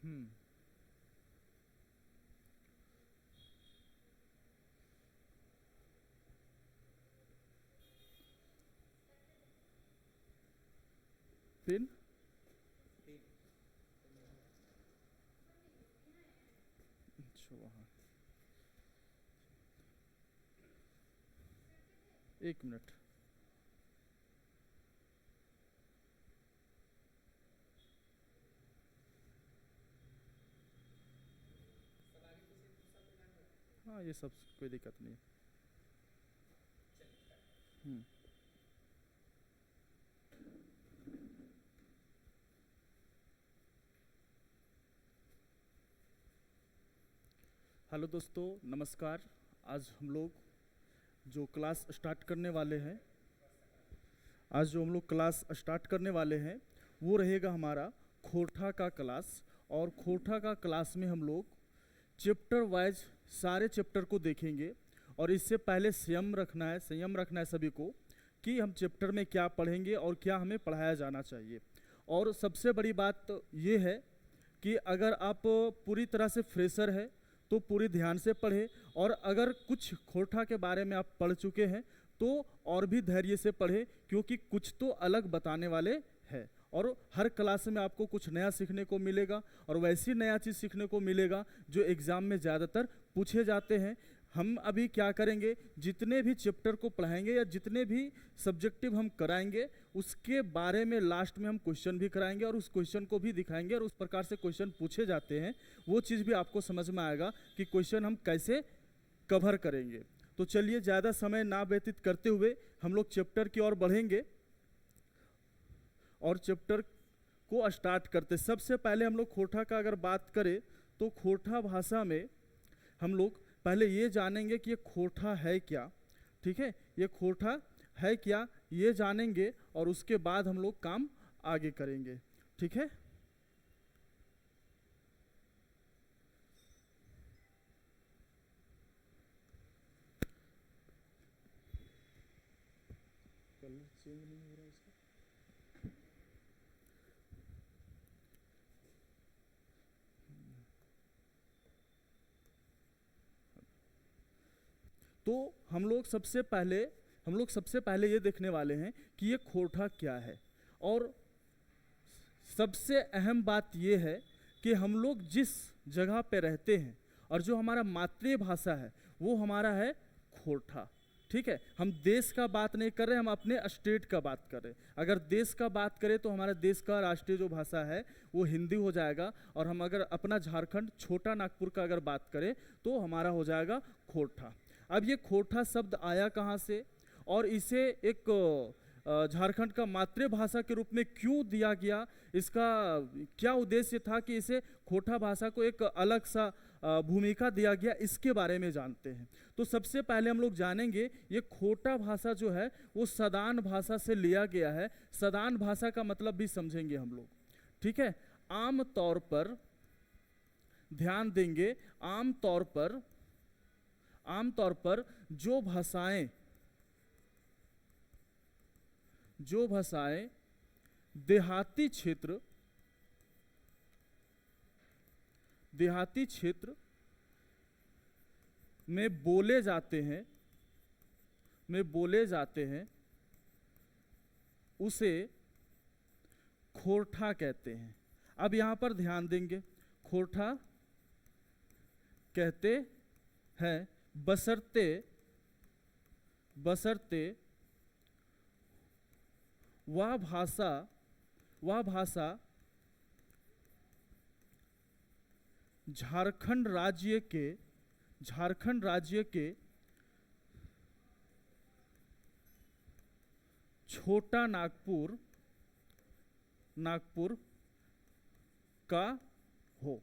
हम्म। तीन। अच्छा वहाँ, एक मिनट। हाँ ये सब कोई दिक्कत नहीं है। हम्म। हेलो दोस्तों, नमस्कार। आज हम लोग जो क्लास स्टार्ट करने वाले हैं आज जो हम लोग क्लास स्टार्ट करने वाले हैं वो रहेगा हमारा खोरठा का क्लास। और खोरठा का क्लास में हम लोग चैप्टर वाइज सारे चैप्टर को देखेंगे। और इससे पहले संयम रखना है सभी को कि हम चैप्टर में क्या पढ़ेंगे और क्या हमें पढ़ाया जाना चाहिए। और सबसे बड़ी बात ये है कि अगर आप पूरी तरह से फ्रेशर है तो पूरी ध्यान से पढ़े, और अगर कुछ खोरठा के बारे में आप पढ़ चुके हैं तो और भी धैर्य से पढ़े, क्योंकि कुछ तो अलग बताने वाले हैं। और हर क्लास में आपको कुछ नया सीखने को मिलेगा, और वैसी नया चीज़ सीखने को मिलेगा जो एग्ज़ाम में ज़्यादातर पूछे जाते हैं। हम अभी क्या करेंगे, जितने भी चैप्टर को पढ़ाएंगे या जितने भी सब्जेक्टिव हम कराएंगे उसके बारे में लास्ट में हम क्वेश्चन भी कराएंगे और उस क्वेश्चन को भी दिखाएंगे, और उस प्रकार से क्वेश्चन पूछे जाते हैं वो चीज़ भी आपको समझ में आएगा कि क्वेश्चन हम कैसे कवर करेंगे। तो चलिए ज़्यादा समय ना व्यतीत करते हुए हम लोग चैप्टर की ओर बढ़ेंगे और चैप्टर को स्टार्ट करते। सबसे पहले हम लोग खोरठा का अगर बात करें तो खोरठा भाषा में हम लोग पहले ये जानेंगे कि ये खोरठा है क्या। ठीक है, ये खोरठा है क्या ये जानेंगे और उसके बाद हम लोग काम आगे करेंगे। ठीक है, कलर चेंज नहीं हो रहा इसका। तो हम लोग सबसे पहले ये देखने वाले हैं कि ये खोरठा क्या है। और सबसे अहम बात ये है कि हम लोग जिस जगह पे रहते हैं और जो हमारा मातृभाषा है वो हमारा है खोरठा। ठीक है, हम देश का बात नहीं कर रहे, हम अपने स्टेट का बात कर रहे हैं। अगर देश का बात करें तो हमारे देश का राष्ट्रीय जो भाषा है वो हिंदी हो जाएगा, और हम अगर अपना झारखंड छोटा नागपुर का अगर बात करें तो हमारा हो जाएगा खोरठा। अब ये खोरठा शब्द आया कहाँ से और इसे एक झारखंड का मातृभाषा के रूप में क्यों दिया गया, इसका क्या उद्देश्य था कि इसे खोरठा भाषा को एक अलग सा भूमिका दिया गया, इसके बारे में जानते हैं। तो सबसे पहले हम लोग जानेंगे ये खोरठा भाषा जो है वो सदान भाषा से लिया गया है। सदान भाषा का मतलब भी समझेंगे हम लोग। ठीक है, आम तौर पर ध्यान देंगे, आम तौर पर जो भाषाएं देहाती क्षेत्र में बोले जाते हैं उसे खोरठा कहते हैं। अब यहां पर ध्यान देंगे, खोरठा कहते हैं बशर्ते वह भाषा झारखंड राज्य के छोटा नागपुर का हो।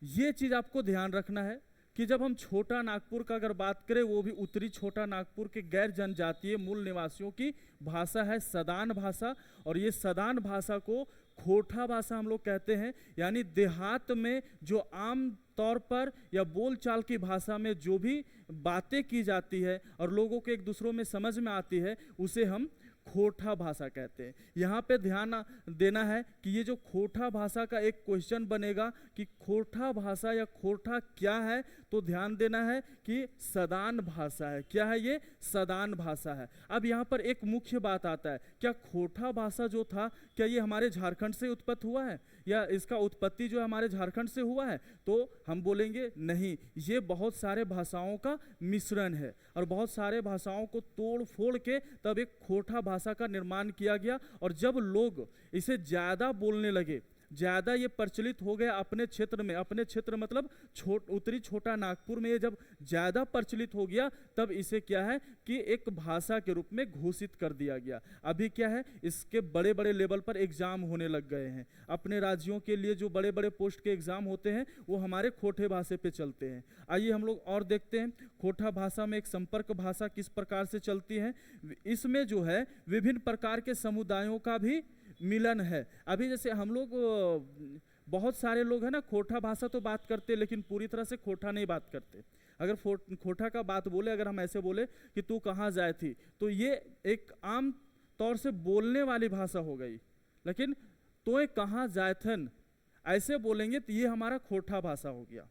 ये चीज आपको ध्यान रखना है कि जब हम छोटा नागपुर का अगर बात करें, वो भी उत्तरी छोटा नागपुर के गैर जनजातीय मूल निवासियों की भाषा है सदान भाषा, और ये सदान भाषा को खोरठा भाषा हम लोग कहते हैं। यानी देहात में जो आम तौर पर या बोलचाल की भाषा में जो भी बातें की जाती है और लोगों के एक दूसरों में समझ में आती है उसे हम खोटा भाषा कहते हैं। यहाँ पे ध्यान देना है कि ये जो खोटा भाषा का एक क्वेश्चन बनेगा कि खोटा भाषा या खोटा क्या है, तो ध्यान देना है कि सदान भाषा है। क्या है ये? सदान भाषा है। अब यहाँ पर एक मुख्य बात आता है, क्या खोटा भाषा जो था क्या ये हमारे झारखंड से उत्पत्ति हुआ है या इसका उत्पत्ति जो है हमारे झारखंड से हुआ है? तो हम बोलेंगे नहीं, ये बहुत सारे भाषाओं का मिश्रण है और बहुत सारे भाषाओं को तोड़ फोड़ के तब एक खोटा भाषा का निर्माण किया गया। और जब लोग इसे ज़्यादा बोलने लगे, ज़्यादा ये प्रचलित हो गया अपने क्षेत्र में, अपने क्षेत्र मतलब उत्तरी छोटा नागपुर में ये जब ज़्यादा प्रचलित हो गया, तब इसे क्या है कि एक भाषा के रूप में घोषित कर दिया गया। अभी क्या है, इसके बड़े बड़े लेवल पर एग्जाम होने लग गए हैं। अपने राज्यों के लिए जो बड़े बड़े पोस्ट के एग्जाम होते हैं वो हमारे खोटे भाषा पे चलते हैं। आइए हम लोग और देखते हैं खोटा भाषा में एक संपर्क भाषा किस प्रकार से चलती है। इसमें जो है विभिन्न प्रकार के समुदायों का भी मिलन है। अभी जैसे हम लोग बहुत सारे लोग हैं ना, खोटा भाषा तो बात करते लेकिन पूरी तरह से खोटा नहीं बात करते। अगर खोटा का बात बोले, अगर हम ऐसे बोले कि तू कहाँ जाए थी, तो ये एक आम तौर से बोलने वाली भाषा हो गई। लेकिन तो कहाँ जाए थन ऐसे बोलेंगे तो ये हमारा खोटा भाषा हो गया।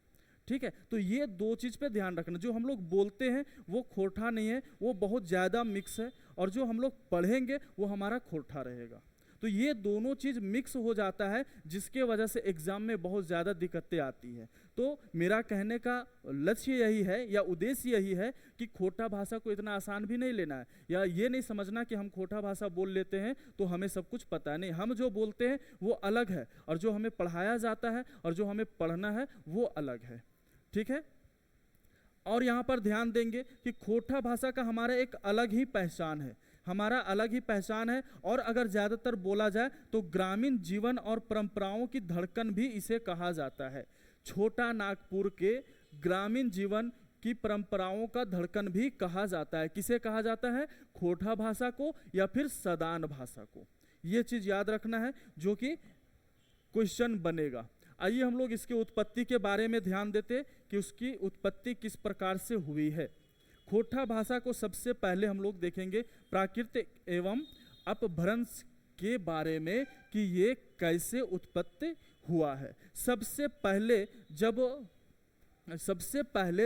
ठीक है, तो ये दो चीज़ पे ध्यान रखना। जो हम लोग बोलते हैं वो खोटा नहीं है, वो बहुत ज़्यादा मिक्स है, और जो हम लोग पढ़ेंगे वो हमारा खोटा रहेगा। तो ये दोनों चीज़ मिक्स हो जाता है, जिसके वजह से एग्ज़ाम में बहुत ज़्यादा दिक्कतें आती हैं। तो मेरा कहने का लक्ष्य यही है या उद्देश्य यही है कि खोटा भाषा को इतना आसान भी नहीं लेना है, या ये नहीं समझना कि हम खोटा भाषा बोल लेते हैं तो हमें सब कुछ पता है। नहीं, हम जो बोलते हैं वो अलग है, और जो हमें पढ़ाया जाता है और जो हमें पढ़ना है वो अलग है। ठीक है, और यहाँ पर ध्यान देंगे कि खोटा भाषा का हमारा एक अलग ही पहचान है, हमारा अलग ही पहचान है। और अगर ज़्यादातर बोला जाए तो ग्रामीण जीवन और परंपराओं की धड़कन भी इसे कहा जाता है। छोटा नागपुर के ग्रामीण जीवन की परंपराओं का धड़कन भी कहा जाता है। किसे कहा जाता है? खोटा भाषा को या फिर सदान भाषा को। ये चीज़ याद रखना है जो कि क्वेश्चन बनेगा। आइए हम लोग इसकी उत्पत्ति के बारे में ध्यान देते कि उसकी उत्पत्ति किस प्रकार से हुई है। खोटा भाषा को सबसे पहले हम लोग देखेंगे प्राकृतिक एवं अपभ्रंश के बारे में कि ये कैसे उत्पत्ति हुआ है। सबसे पहले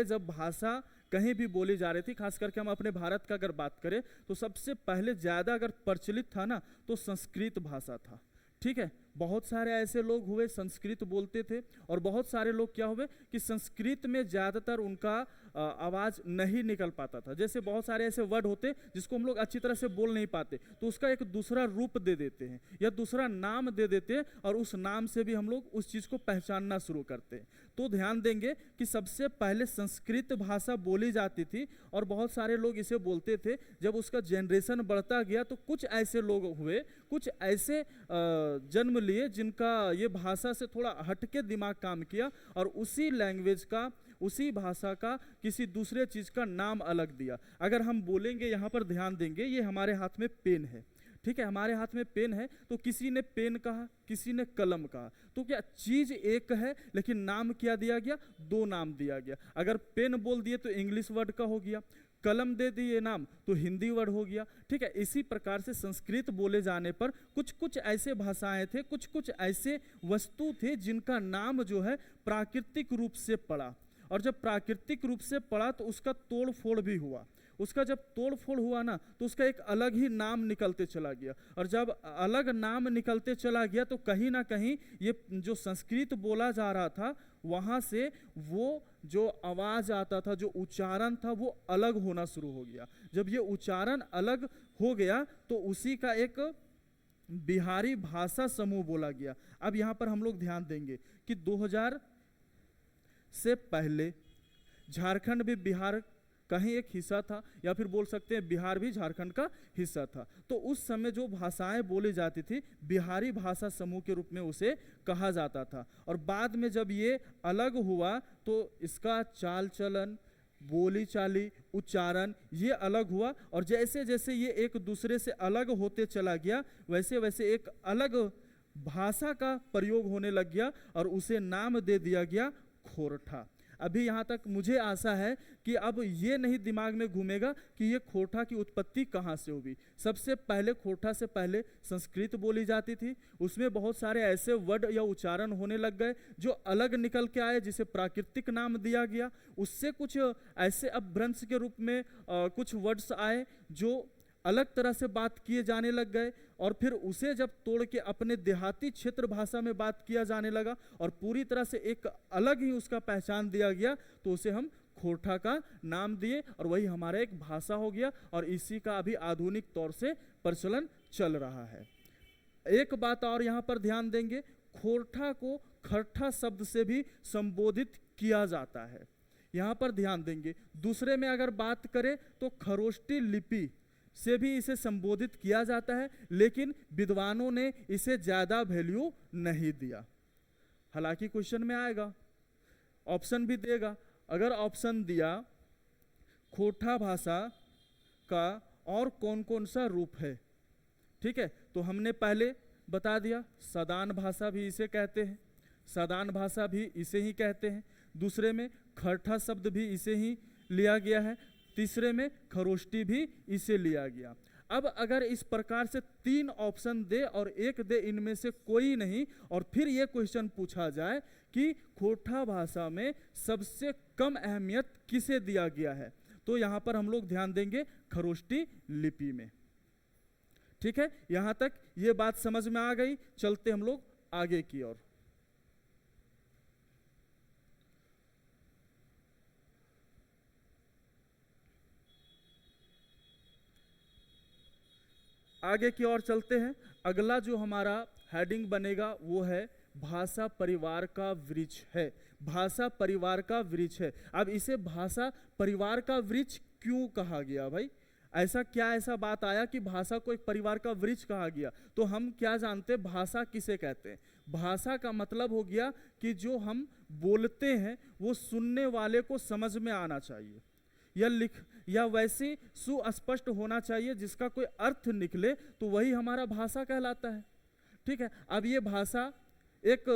जब भाषा कहीं भी बोली जा रही थी, खास करके हम अपने भारत का अगर बात करें तो सबसे पहले ज़्यादा अगर प्रचलित था ना तो संस्कृत भाषा था। ठीक है, बहुत सारे ऐसे लोग हुए संस्कृत बोलते थे, और बहुत सारे लोग क्या हुए कि संस्कृत में ज़्यादातर उनका आवाज़ नहीं निकल पाता था। जैसे बहुत सारे ऐसे वर्ड होते जिसको हम लोग अच्छी तरह से बोल नहीं पाते, तो उसका एक दूसरा रूप दे देते हैं या दूसरा नाम दे देते हैं, और उस नाम से भी हम लोग उस चीज़ को पहचानना शुरू करते हैं। तो ध्यान देंगे कि सबसे पहले संस्कृत भाषा बोली जाती थी और बहुत सारे लोग इसे बोलते थे। जब उसका जनरेशन बढ़ता गया तो कुछ ऐसे लोग हुए, कुछ ऐसे जन्म लिए जिनका ये भाषा से थोड़ा हटके दिमाग काम किया, और उसी लैंग्वेज का, उसी भाषा का किसी दूसरे चीज़ का नाम अलग दिया। अगर हम बोलेंगे, यहाँ पर ध्यान देंगे, ये हमारे हाथ में पेन है। ठीक है, हमारे हाथ में पेन है, तो किसी ने पेन कहा, किसी ने कलम कहा, तो क्या चीज़ एक है लेकिन नाम क्या दिया गया? दो नाम दिया गया। अगर पेन बोल दिए तो इंग्लिश वर्ड का हो गया, कलम दे दिए नाम तो हिंदी वर्ड हो गया। ठीक है, इसी प्रकार से संस्कृत बोले जाने पर कुछ कुछ ऐसे भाषाएं थे, कुछ कुछ ऐसे वस्तु थे जिनका नाम जो है प्राकृतिक रूप से पड़ा, और जब प्राकृतिक रूप से पड़ा तो उसका तोड़ फोड़ भी हुआ। उसका जब तोड़ फोड़ हुआ ना तो उसका एक अलग ही नाम निकलते चला गया, और जब अलग नाम निकलते चला गया तो कहीं ना कहीं ये जो संस्कृत बोला जा रहा था वहाँ से वो जो आवाज़ आता था, जो उच्चारण था, वो अलग होना शुरू हो गया। जब ये उच्चारण अलग हो गया तो उसी का एक बिहारी भाषा समूह बोला गया। अब यहाँ पर हम लोग ध्यान देंगे कि 2000 से पहले झारखंड भी बिहार का ही एक हिस्सा था, या फिर बोल सकते हैं बिहार भी झारखंड का हिस्सा था। तो उस समय जो भाषाएं बोली जाती थी बिहारी भाषा समूह के रूप में उसे कहा जाता था, और बाद में जब ये अलग हुआ तो इसका चाल चलन, बोली चाली, उच्चारण ये अलग हुआ, और जैसे जैसे ये एक दूसरे से अलग होते चला गया वैसे वैसे एक अलग भाषा का प्रयोग होने लग गया, और उसे नाम दे दिया गया खोरठा। अभी यहाँ तक मुझे आशा है कि अब ये नहीं दिमाग में घूमेगा कि ये खोरठा की उत्पत्ति कहाँ से हुई। सबसे पहले खोरठा से पहले संस्कृत बोली जाती थी, उसमें बहुत सारे ऐसे वर्ड या उच्चारण होने लग गए जो अलग निकल के आए, जिसे प्राकृतिक नाम दिया गया। उससे कुछ ऐसे अपभ्रंश के रूप में कुछ वर्ड्स आए जो अलग तरह से बात किए जाने लग गए, और फिर उसे जब तोड़ के अपने देहाती क्षेत्र भाषा में बात किया जाने लगा और पूरी तरह से एक अलग ही उसका पहचान दिया गया, तो उसे हम खोरठा का नाम दिए और वही हमारा एक भाषा हो गया, और इसी का अभी आधुनिक तौर से प्रचलन चल रहा है। एक बात और यहाँ पर ध्यान देंगे, खोरठा को खरठा शब्द से भी संबोधित किया जाता है, यहाँ पर ध्यान देंगे। दूसरे में अगर बात करें तो खरोष्टी लिपि से भी इसे संबोधित किया जाता है, लेकिन विद्वानों ने इसे ज्यादा वैल्यू नहीं दिया। हालांकि क्वेश्चन में आएगा, ऑप्शन भी देगा। अगर ऑप्शन दिया खोरठा भाषा का और कौन कौन सा रूप है, ठीक है, तो हमने पहले बता दिया सदान भाषा भी इसे कहते हैं, सदान भाषा भी इसे ही कहते हैं। दूसरे में खरठा शब्द भी इसे ही लिया गया है। तीसरे में खरोष्टी भी इसे लिया गया। अब अगर इस प्रकार से 3 ऑप्शन दे और एक दे इनमें से कोई नहीं, और फिर ये क्वेश्चन पूछा जाए कि खोरठा भाषा में सबसे कम अहमियत किसे दिया गया है, तो यहाँ पर हम लोग ध्यान देंगे खरोष्टी लिपि में। ठीक है, यहाँ तक ये बात समझ में आ गई। चलते हम लोग आगे की ओर। आगे की ओर चलते हैं। अगला जो हमारा हेडिंग बनेगा वो है भाषा परिवार का वृक्ष है। भाषा परिवार का वृक्ष है। अब इसे भाषा परिवार का वृक्ष क्यों कहा गया भाई? ऐसा बात आया कि भाषा को एक परिवार का वृक्ष कहा गया, तो हम क्या जानते हैं भाषा किसे कहते हैं? भाषा का मतलब हो गया कि जो हम बोलते हैं वो सुनने वाले को समझ में आना चाहिए, या वैसे सुस्पष्ट होना चाहिए जिसका कोई अर्थ निकले, तो वही हमारा भाषा कहलाता है। ठीक है, अब ये भाषा एक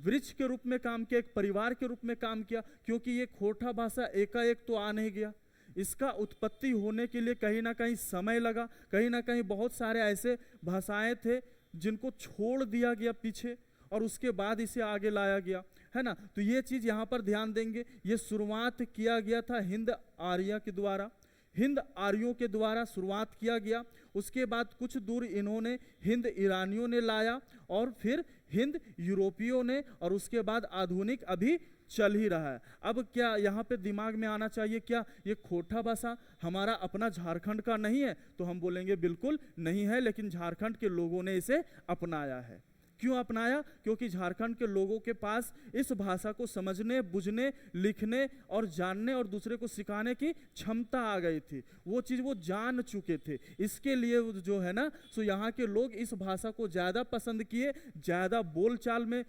वृक्ष के रूप में काम किया, एक परिवार के रूप में काम किया, क्योंकि ये खोरठा भाषा एकाएक तो आ नहीं गया। इसका उत्पत्ति होने के लिए कहीं ना कहीं समय लगा, कहीं ना कहीं बहुत सारे ऐसे भाषाएं थे जिनको छोड़ दिया गया पीछे, और उसके बाद इसे आगे लाया गया, है ना। तो ये चीज यहाँ पर ध्यान देंगे। ये शुरुआत किया गया था हिंद आर्य के द्वारा, हिंद आर्यों के द्वारा शुरुआत किया गया। उसके बाद कुछ दूर इन्होंने हिंद ईरानियों ने लाया, और फिर हिंद यूरोपियों ने, और उसके बाद आधुनिक अभी चल ही रहा है। अब क्या यहाँ पे दिमाग में आना चाहिए, क्या ये खोरठा भाषा हमारा अपना झारखंड का नहीं है? तो हम बोलेंगे बिल्कुल नहीं है, लेकिन झारखंड के लोगों ने इसे अपनाया है। क्यों अपनाया? क्योंकि झारखंड के लोगों के पास इस भाषा को समझने, बुझने, लिखने और जानने और दूसरे को सिखाने की क्षमता आ गई थी। वो चीज़ वो जान चुके थे। इसके लिए जो है ना, सो यहाँ के लोग इस भाषा को ज़्यादा पसंद किए, ज़्यादा बोलचाल में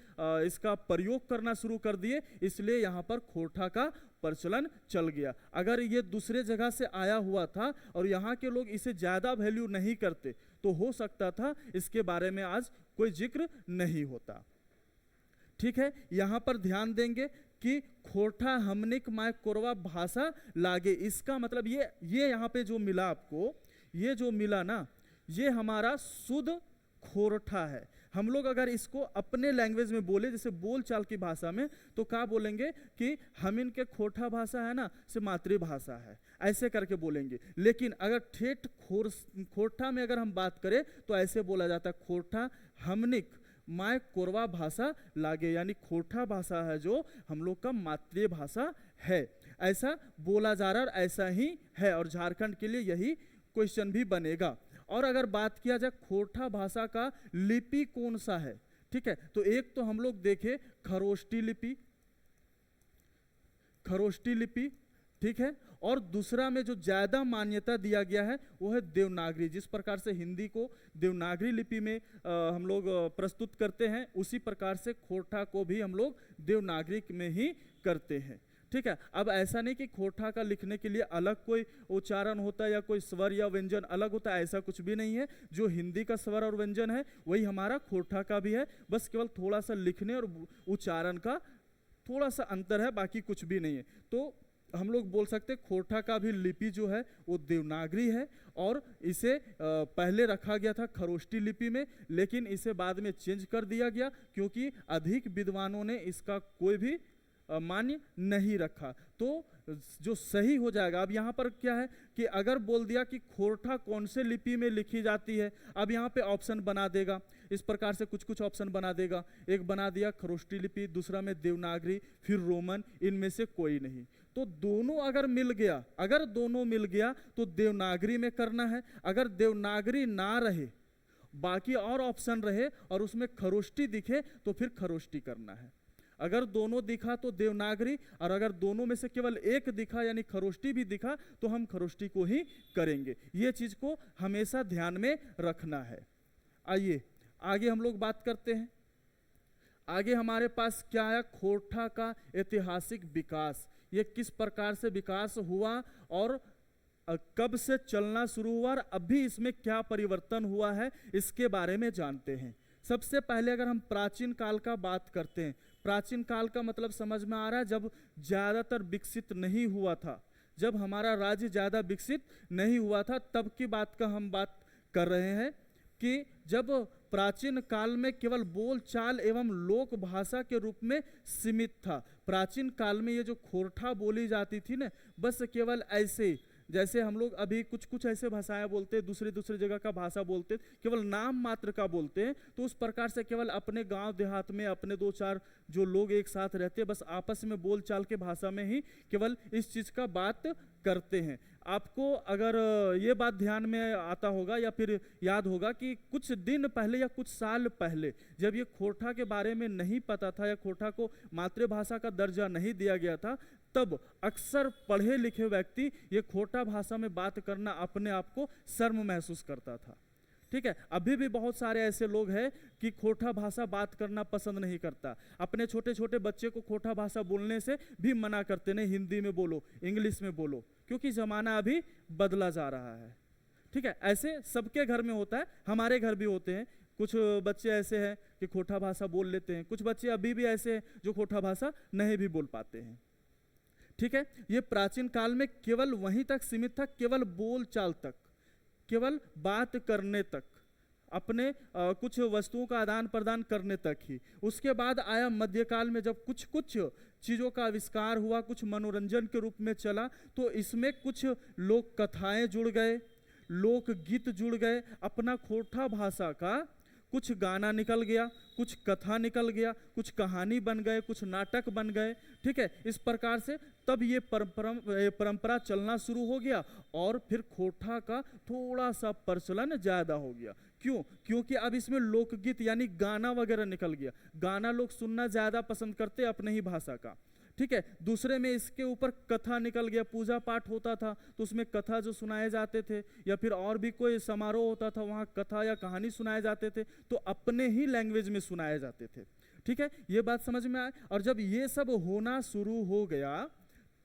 इसका प्रयोग करना शुरू कर दिए, इसलिए यहाँ पर खोरठा का प्रचलन चल गया। अगर ये दूसरे जगह से आया हुआ था और यहाँ के लोग इसे ज़्यादा वैल्यू नहीं करते, तो हो सकता था इसके बारे में आज कोई जिक्र नहीं होता। ठीक है, यहाँ पर ध्यान देंगे कि खोरठा हमनिक माय कोरवा भाषा लागे। इसका मतलब ये यहाँ पे जो मिला आपको, ये जो मिला ना, ये हमारा शुद्ध खोरठा है। हम लोग अगर इसको अपने लैंग्वेज में बोले, जैसे बोलचाल की भाषा में, तो क्या बोलेंगे कि हम इनके खोरठा भाषा है ना, से मातृभाषा है, ऐसे करके बोलेंगे। लेकिन अगर ठेठ खोरठा में अगर हम बात करें तो ऐसे बोला जाता है, खोरठा हमनिक माय कोरवा भाषा लागे, यानी खोरठा भाषा है जो हम लोग का मातृभाषा है। ऐसा बोला जा रहा है और ऐसा ही है, और झारखंड के लिए यही क्वेश्चन भी बनेगा। और अगर बात किया जाए खोरठा भाषा का लिपि कौन सा है, ठीक है, तो एक तो हम लोग देखें खरोष्टी लिपि, खरोष्टी लिपि, ठीक है, और दूसरा में जो ज्यादा मान्यता दिया गया है वो है देवनागरी। जिस प्रकार से हिंदी को देवनागरी लिपि में हम लोग प्रस्तुत करते हैं, उसी प्रकार से खोरठा को भी हम लोग देवनागरी में ही करते हैं। ठीक है, अब ऐसा नहीं कि खोरठा का लिखने के लिए अलग कोई उच्चारण होता है या कोई स्वर या व्यंजन अलग होता है, ऐसा कुछ भी नहीं है। जो हिंदी का स्वर और व्यंजन है वही हमारा खोरठा का भी है, बस केवल थोड़ा सा लिखने और उच्चारण का थोड़ा सा अंतर है, बाकी कुछ भी नहीं है। तो हम लोग बोल सकते हैं खोरठा का भी लिपि जो है वो देवनागरी है, और इसे पहले रखा गया था खरोष्टी लिपि में, लेकिन इसे बाद में चेंज कर दिया गया क्योंकि अधिक विद्वानों ने इसका कोई भी मान्य नहीं रखा। तो जो सही हो जाएगा, अब यहाँ पर क्या है कि अगर बोल दिया कि खोरठा कौन से लिपि में लिखी जाती है, अब यहाँ पे ऑप्शन बना देगा, इस प्रकार से कुछ कुछ ऑप्शन बना देगा। एक बना दिया खरोष्टी लिपि, दूसरा में देवनागरी, फिर रोमन, इनमें से कोई नहीं। तो दोनों अगर मिल गया, अगर दोनों मिल गया तो देवनागरी में करना है। अगर देवनागरी ना रहे, बाकी और ऑप्शन रहे और उसमें खरोष्टी दिखे, तो फिर खरोष्टी करना है। अगर दोनों दिखा तो देवनागरी, और अगर दोनों में से केवल एक दिखा यानी खरोष्टी भी दिखा तो हम खरोष्टी को ही करेंगे। ये चीज को हमेशा ध्यान में रखना है। आइए आगे हम लोग बात करते हैं। आगे हमारे पास क्या है, खोरठा का ऐतिहासिक विकास। ये किस प्रकार से विकास हुआ और कब से चलना शुरू हुआ और अभी इसमें क्या परिवर्तन हुआ है, इसके बारे में जानते हैं। सबसे पहले अगर हम प्राचीन काल का बात करते हैं, प्राचीन काल का मतलब समझ में आ रहा है जब ज़्यादातर विकसित नहीं हुआ था, जब हमारा राज्य ज़्यादा विकसित नहीं हुआ था, तब की बात का हम बात कर रहे हैं कि जब प्राचीन काल में केवल बोल चाल एवं लोक भाषा के रूप में सीमित था। प्राचीन काल में ये जो खोरठा बोली जाती थी ना, बस केवल ऐसे जैसे हम लोग अभी कुछ कुछ ऐसे भाषाएं बोलते हैं, दूसरी दूसरी जगह का भाषा बोलते हैं, केवल नाम मात्र का बोलते हैं, तो उस प्रकार से केवल अपने गांव देहात में अपने दो चार जो लोग एक साथ रहते हैं, बस आपस में बोल चाल के भाषा में ही केवल इस चीज़ का बात करते हैं। आपको अगर ये बात ध्यान में आता होगा या फिर याद होगा कि कुछ दिन पहले या कुछ साल पहले जब ये खोरठा के बारे में नहीं पता था या खोरठा को मातृभाषा का दर्जा नहीं दिया गया था, तब अक्सर पढ़े लिखे व्यक्ति ये खोरठा भाषा में बात करना अपने आप को शर्म महसूस करता था। ठीक है, अभी भी बहुत सारे ऐसे लोग हैं कि खोरठा भाषा बात करना पसंद नहीं करता, अपने छोटे छोटे बच्चे को खोरठा भाषा बोलने से भी मना करते, नहीं हिंदी में बोलो, इंग्लिश में बोलो, क्योंकि ज़माना अभी बदला जा रहा है। ठीक है, ऐसे सबके घर में होता है, हमारे घर भी होते हैं। कुछ बच्चे ऐसे हैं कि खोरठा भाषा बोल लेते हैं, कुछ बच्चे अभी भी ऐसे हैं जो खोरठा भाषा नहीं भी बोल पाते हैं। ठीक है, ये प्राचीन काल में केवल वहीं तक सीमित था, केवल बोल चाल तक, केवल बात करने तक, अपने कुछ वस्तुओं का आदान प्रदान करने तक ही। उसके बाद आया मध्यकाल में, जब कुछ कुछ चीज़ों का आविष्कार हुआ, कुछ मनोरंजन के रूप में चला, तो इसमें कुछ लोक कथाएं जुड़ गए, लोकगीत जुड़ गए, अपना खोरठा भाषा का कुछ गाना निकल गया, कुछ कथा निकल गया, कुछ कहानी बन गए, कुछ नाटक बन गए। ठीक है, इस प्रकार से तब ये परंपरा चलना शुरू हो गया और फिर खोरठा का थोड़ा सा प्रचलन ज़्यादा हो गया। क्यों? क्योंकि अब इसमें लोकगीत यानी गाना वगैरह निकल गया, गाना लोग सुनना ज़्यादा पसंद करते अपने ही भाषा का। ठीक है, दूसरे में इसके ऊपर कथा निकल गया, पूजा पाठ होता था तो उसमें कथा जो सुनाए जाते थे, या फिर और भी कोई समारोह होता था वहाँ कथा या कहानी सुनाए जाते थे, तो अपने ही लैंग्वेज में सुनाए जाते थे। ठीक है, ये बात समझ में आए। और जब ये सब होना शुरू हो गया,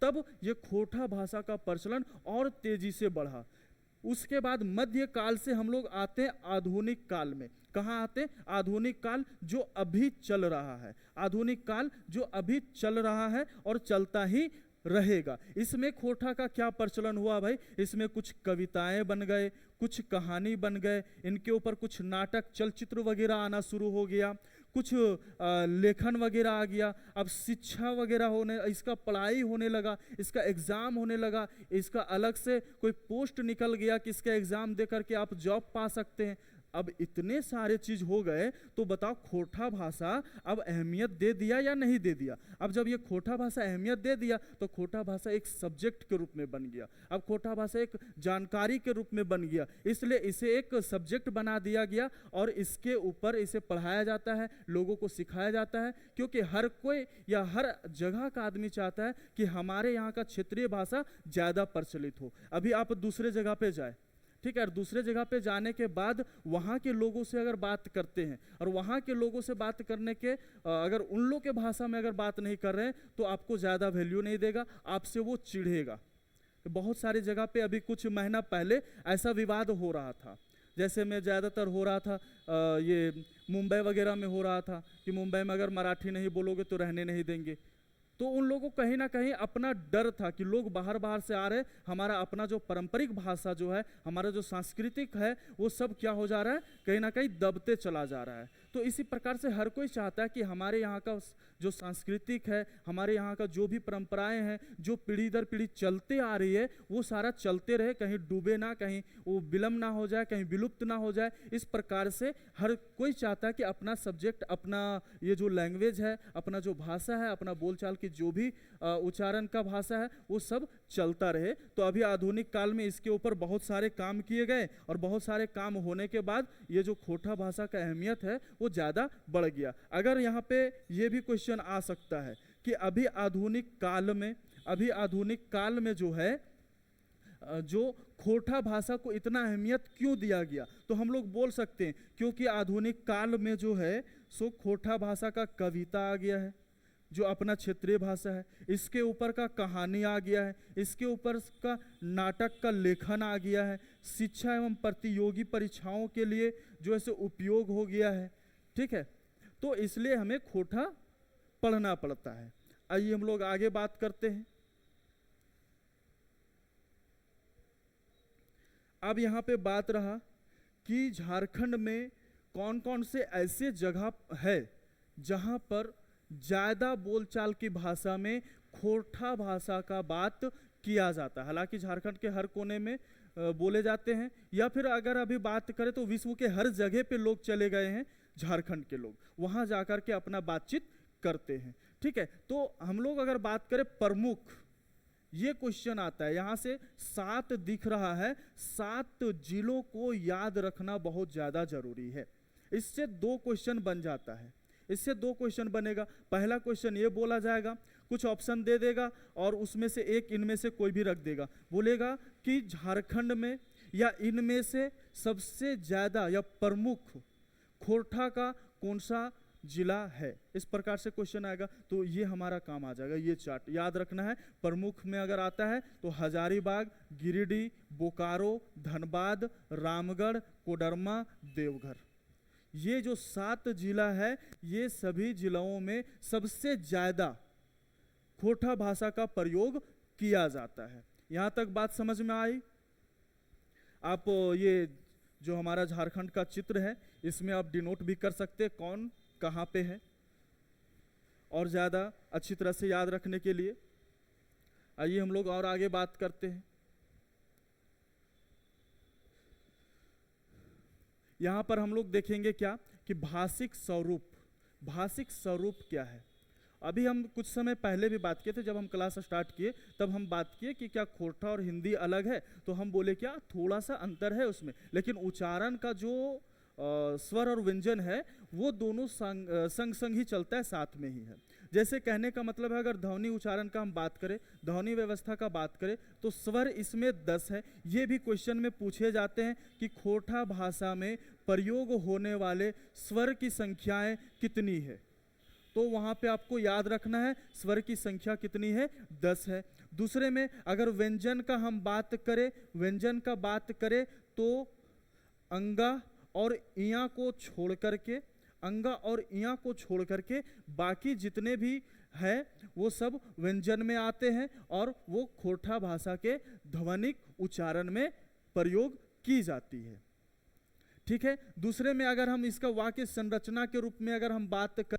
तब ये खोरठा भाषा का प्रचलन और तेजी से बढ़ा। उसके बाद मध्य काल से हम लोग आते हैं आधुनिक काल में। कहाँ आते हैं? आधुनिक काल जो अभी चल रहा है, आधुनिक काल जो अभी चल रहा है और चलता ही रहेगा। इसमें खोरठा का क्या प्रचलन हुआ भाई? इसमें कुछ कविताएं बन गए, कुछ कहानी बन गए, इनके ऊपर कुछ नाटक चलचित्र वगैरह आना शुरू हो गया, कुछ लेखन वगैरह आ गया। अब शिक्षा वगैरह होने, इसका पढ़ाई होने लगा, इसका एग्ज़ाम होने लगा, इसका अलग से कोई पोस्ट निकल गया कि इसका एग्ज़ाम दे करके आप जॉब पा सकते हैं। अब इतने सारे चीज हो गए, तो बताओ खोरठा भाषा अब अहमियत दे दिया या नहीं दे दिया? अब जब ये खोरठा भाषा अहमियत दे दिया तो खोरठा भाषा एक सब्जेक्ट के रूप में बन गया। अब खोरठा भाषा एक जानकारी के रूप में बन गया, इसलिए इसे एक सब्जेक्ट बना दिया गया और इसके ऊपर इसे पढ़ाया जाता है, लोगों को सिखाया जाता है, क्योंकि हर कोई या हर जगह का आदमी चाहता है कि हमारे यहाँ का क्षेत्रीय भाषा ज़्यादा प्रचलित हो। अभी आप दूसरे जगह पे जाए, ठीक है, और दूसरे जगह पे जाने के बाद वहाँ के लोगों से अगर बात करते हैं और वहाँ के लोगों से बात करने के अगर उन लोग के भाषा में अगर बात नहीं कर रहे हैं तो आपको ज़्यादा वैल्यू नहीं देगा, आपसे वो चिढ़ेगा। बहुत सारी जगह पे अभी कुछ महीना पहले ऐसा विवाद हो रहा था, जैसे में ज़्यादातर हो रहा था ये मुंबई वगैरह में हो रहा था कि मुंबई में अगर मराठी नहीं बोलोगे तो रहने नहीं देंगे। तो उन लोगों को कहीं ना कहीं अपना डर था कि लोग बाहर बाहर से आ रहे, हमारा अपना जो पारंपरिक भाषा जो है, हमारा जो सांस्कृतिक है, वो सब क्या हो जा रहा है, कहीं ना कहीं दबते चला जा रहा है। तो इसी प्रकार से हर कोई चाहता है कि हमारे यहाँ का जो सांस्कृतिक है, हमारे यहाँ का जो भी परंपराएं हैं, जो पीढ़ी दर पीढ़ी चलते आ रही है, वो सारा चलते रहे, कहीं डूबे ना, कहीं वो विलम्ब ना हो जाए, कहीं विलुप्त ना हो जाए। इस प्रकार से हर कोई चाहता है कि अपना सब्जेक्ट, अपना ये जो लैंग्वेज है, अपना जो भाषा है, अपना बोलचाल की जो भी उच्चारण का भाषा है, वो सब चलता रहे। तो अभी आधुनिक काल में इसके ऊपर बहुत सारे काम किए गए, और बहुत सारे काम होने के बाद ये जो खोटा भाषा का अहमियत है वो ज़्यादा बढ़ गया। अगर यहाँ पे ये भी क्वेश्चन आ सकता है कि अभी आधुनिक काल में जो है, जो खोटा भाषा को इतना अहमियत क्यों दिया गया, तो हम लोग बोल सकते हैं क्योंकि आधुनिक काल में जो है सो खोटा भाषा का कविता आ गया है, जो अपना क्षेत्रीय भाषा है, इसके ऊपर का कहानी आ गया है, इसके ऊपर का नाटक का लेखन आ गया है, शिक्षा एवं प्रतियोगी परीक्षाओं के लिए जो ऐसे उपयोग हो गया है। ठीक है, तो इसलिए हमें खोटा पढ़ना पड़ता है। आइए हम लोग आगे बात करते हैं। अब यहाँ पे बात रहा कि झारखंड में कौन कौन से ऐसे जगह है जहाँ पर ज़्यादा बोलचाल की भाषा में खोटा भाषा का बात किया जाता है। हालांकि झारखंड के हर कोने में बोले जाते हैं, या फिर अगर अभी बात करें तो विश्व के हर जगह पे लोग चले गए हैं, झारखंड के लोग वहाँ जाकर के अपना बातचीत करते हैं। ठीक है, तो हम लोग अगर बात करें प्रमुख, ये क्वेश्चन आता है, यहाँ से 7 दिख रहा है, 7 जिलों को याद रखना बहुत ज़्यादा जरूरी है। इससे 2 क्वेश्चन बन जाता है, इससे 2 क्वेश्चन बनेगा। पहला क्वेश्चन ये बोला जाएगा, कुछ ऑप्शन दे देगा और उसमें से एक इनमें से कोई भी रख देगा, बोलेगा कि झारखंड में या इनमें से सबसे ज़्यादा या प्रमुख खोटा का कौन सा जिला है। इस प्रकार से क्वेश्चन आएगा, तो ये हमारा काम आ जाएगा। ये चार्ट याद रखना है। प्रमुख में अगर आता है तो हजारीबाग, गिरिडीह, बोकारो, धनबाद, रामगढ़, कोडरमा, देवघर, ये जो 7 जिला है, ये सभी जिलों में सबसे ज़्यादा खोटा भाषा का प्रयोग किया जाता है। यहाँ तक बात समझ में आई? आप ये जो हमारा झारखंड का चित्र है, इसमें आप डिनोट भी कर सकते हैं कौन कहाँ पे है, और ज़्यादा अच्छी तरह से याद रखने के लिए। आइए हम लोग और आगे बात करते हैं। यहाँ पर हम लोग देखेंगे क्या कि भाषिक स्वरूप क्या है। अभी हम कुछ समय पहले भी बात किए थे, जब हम क्लास स्टार्ट किए तब हम बात किए कि क्या खोटा और हिंदी अलग है, तो हम बोले क्या थोड़ा सा अंतर है उसमें, लेकिन उच्चारण का जो स्वर और व्यंजन है वो दोनों संग संग ही चलता है, साथ में ही है। जैसे कहने का मतलब है, अगर ध्वनि उच्चारण का हम बात करें, ध्वनि व्यवस्था का बात करें, तो स्वर इसमें 10 है। ये भी क्वेश्चन में पूछे जाते हैं कि खोटा भाषा में प्रयोग होने वाले स्वर की संख्याएं कितनी है, तो वहाँ पे आपको याद रखना है स्वर की संख्या कितनी है, 10 है। दूसरे में अगर व्यंजन का हम बात करें, व्यंजन का बात करें तो अंगा और इया को छोड़ करके, अंगा और इया को छोड़ करके बाकी जितने भी है वो सब व्यंजन में आते हैं और वो खोटा भाषा के ध्वनिक उच्चारण में प्रयोग की जाती है। ठीक है, दूसरे में अगर हम इसका वाक्य संरचना के रूप में अगर हम बात करें,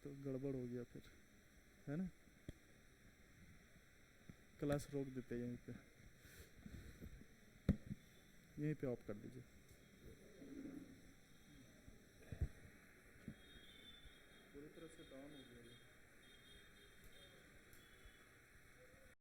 तो गड़बड़ हो गया फिर, है ना। क्लास रोक देते हैं यहीं पे ऑफ कर दीजिए। पूरी तरह से डाउन हो गया।